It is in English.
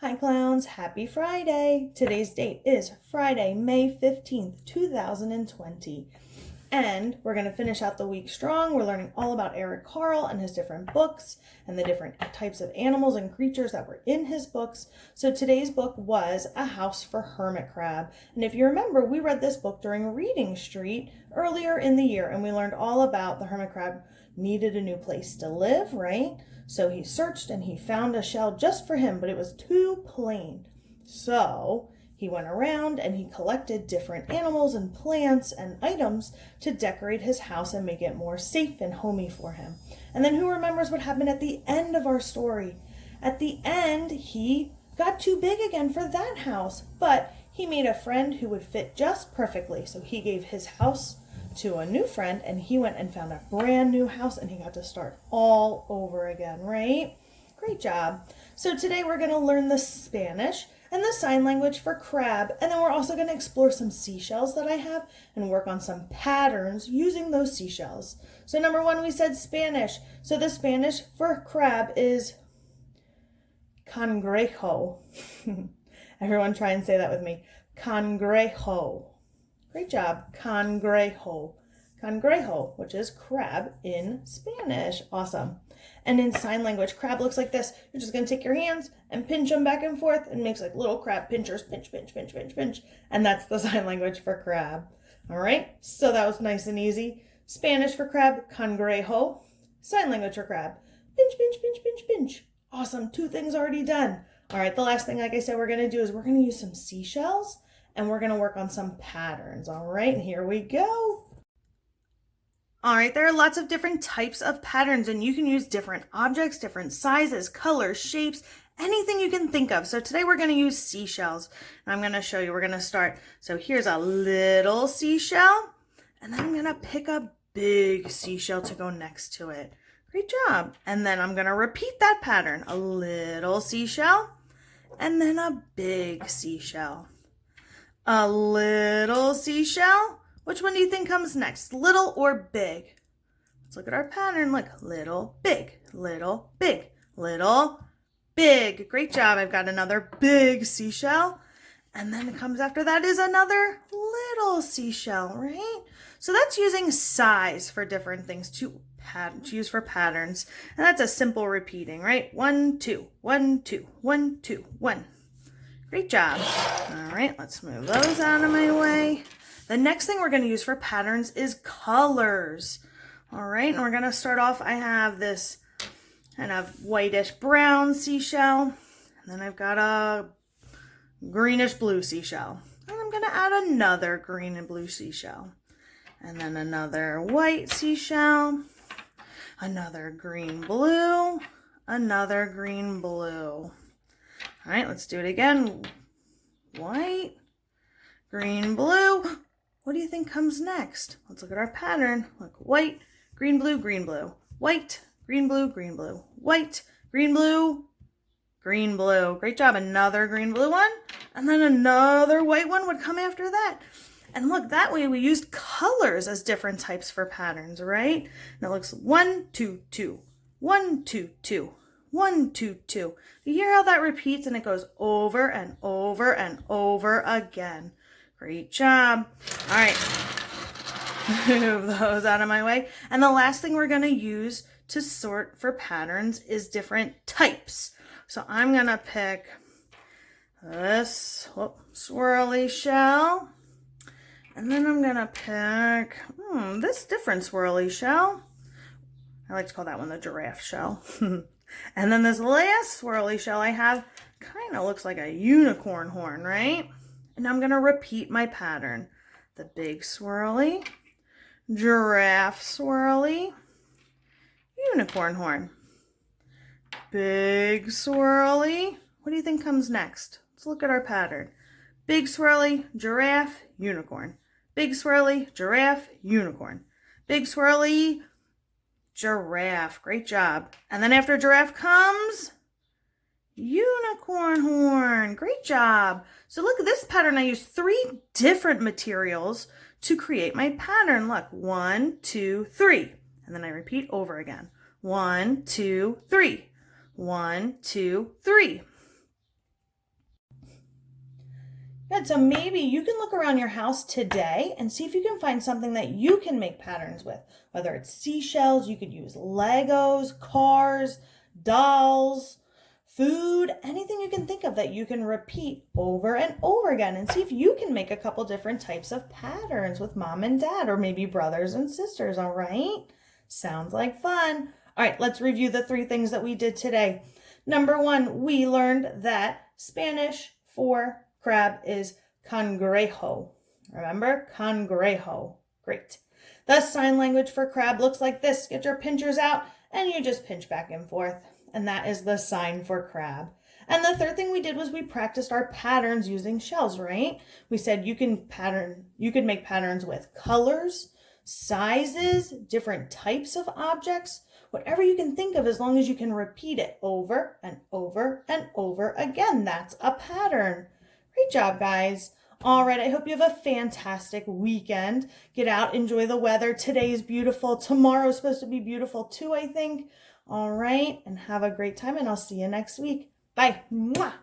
Hi clowns, happy Friday! Today's date is Friday, May 15th, 2020. And we're going to finish out the week strong. We're learning all about Eric Carle and his different books and the different types of animals and creatures that were in his books. So today's book was A House for Hermit Crab. And if you remember, we read this book during Reading Street earlier in the year, and we learned all about the hermit crab needed a new place to live, right? So he searched and he found a shell just for him, but it was too plain. So he went around and he collected different animals and plants and items to decorate his house and make it more safe and homey for him. And then who remembers what happened at the end of our story? At the end, he got too big again for that house, but he made a friend who would fit just perfectly. So he gave his house to a new friend and he went and found a brand new house and he got to start all over again, right? Great job. So today we're going to learn the Spanish and the sign language for crab, and then we're also going to explore some seashells that I have and work on some patterns using those seashells. So number one, we said Spanish. So the Spanish for crab is cangrejo. Everyone try and say that with me. Cangrejo. Great job. Cangrejo. Cangrejo, which is crab in Spanish. Awesome. And in sign language, crab looks like this. You're just going to take your hands and pinch them back and forth and makes like little crab pinchers. Pinch, pinch, pinch, pinch, pinch. And that's the sign language for crab. All right. So that was nice and easy. Spanish for crab, cangrejo. Sign language for crab. Pinch, pinch, pinch, pinch, pinch. Awesome. 2 things already done. All right. The last thing, like I said, we're going to do is we're going to use some seashells and we're going to work on some patterns. All right. Here we go. All right, there are lots of different types of patterns and you can use different objects, different sizes, colors, shapes, anything you can think of. So today we're going to use seashells. And I'm going to show you, we're going to start. So here's a little seashell and then I'm going to pick a big seashell to go next to it. Great job. And then I'm going to repeat that pattern. A little seashell and then a big seashell. A little seashell. Which one do you think comes next, little or big? Let's look at our pattern. Look, little, big, little, big, little, big. Great job. I've got another big seashell. And then it comes after that is another little seashell, right? So that's using size for different things to use for patterns. And that's a simple repeating, right? 1, 2, 1, 2, 1, 2, 1. Great job. All right, let's move those out of my way. The next thing we're going to use for patterns is colors. All right, and we're going to start off, I have this kind of whitish brown seashell, and then I've got a greenish blue seashell. And I'm going to add another green and blue seashell. And then another white seashell, another green blue, another green blue. All right, let's do it again. White, green, blue. What do you think comes next? Let's look at our pattern. Look, white, green, blue, green, blue. White, green, blue, green, blue. White, green, blue, green, blue. Great job. Another green, blue one. And then another white one would come after that. And look, that way we used colors as different types for patterns, right? And it looks 1, 2, 2. 1, 2, 2. 1, 2, 2. You hear how that repeats and it goes over and over and over again. Great job. All right, move those out of my way. And the last thing we're going to use to sort for patterns is different types. So I'm going to pick this swirly shell. And then I'm going to pick this different swirly shell. I like to call that one the giraffe shell. And then this last swirly shell I have kind of looks like a unicorn horn, right? And I'm going to repeat my pattern. The big swirly, giraffe swirly, unicorn horn. Big swirly. What do you think comes next? Let's look at our pattern. Big swirly, giraffe, unicorn. Big swirly, giraffe, unicorn. Big swirly, giraffe. Great job. And then after giraffe comes unicorn horn. Great job. So look at this pattern. I used 3 different materials to create my pattern. Look, 1, 2, 3. And then I repeat over again. 1, 2, 3. 1, 2, 3. Good, so maybe you can look around your house today and see if you can find something that you can make patterns with. Whether it's seashells, you could use Legos, cars, dolls, food, anything you can think of that you can repeat over and over again, and see if you can make a couple different types of patterns with mom and dad, or maybe brothers and sisters, all right? Sounds like fun. All right, let's review the 3 things that we did today. Number 1, we learned that Spanish for crab is cangrejo. Remember? Cangrejo. Great. The sign language for crab looks like this. Get your pinchers out and you just pinch back and forth. And that is the sign for crab. And the 3rd thing we did was we practiced our patterns using shells, right? We said you could make patterns with colors, sizes, different types of objects, whatever you can think of, as long as you can repeat it over and over and over again. That's a pattern. Great job, guys. All right, I hope you have a fantastic weekend. Get out, enjoy the weather. Today is beautiful. Tomorrow's supposed to be beautiful too, I think. All right, and have a great time, and I'll see you next week. Bye. Mwah.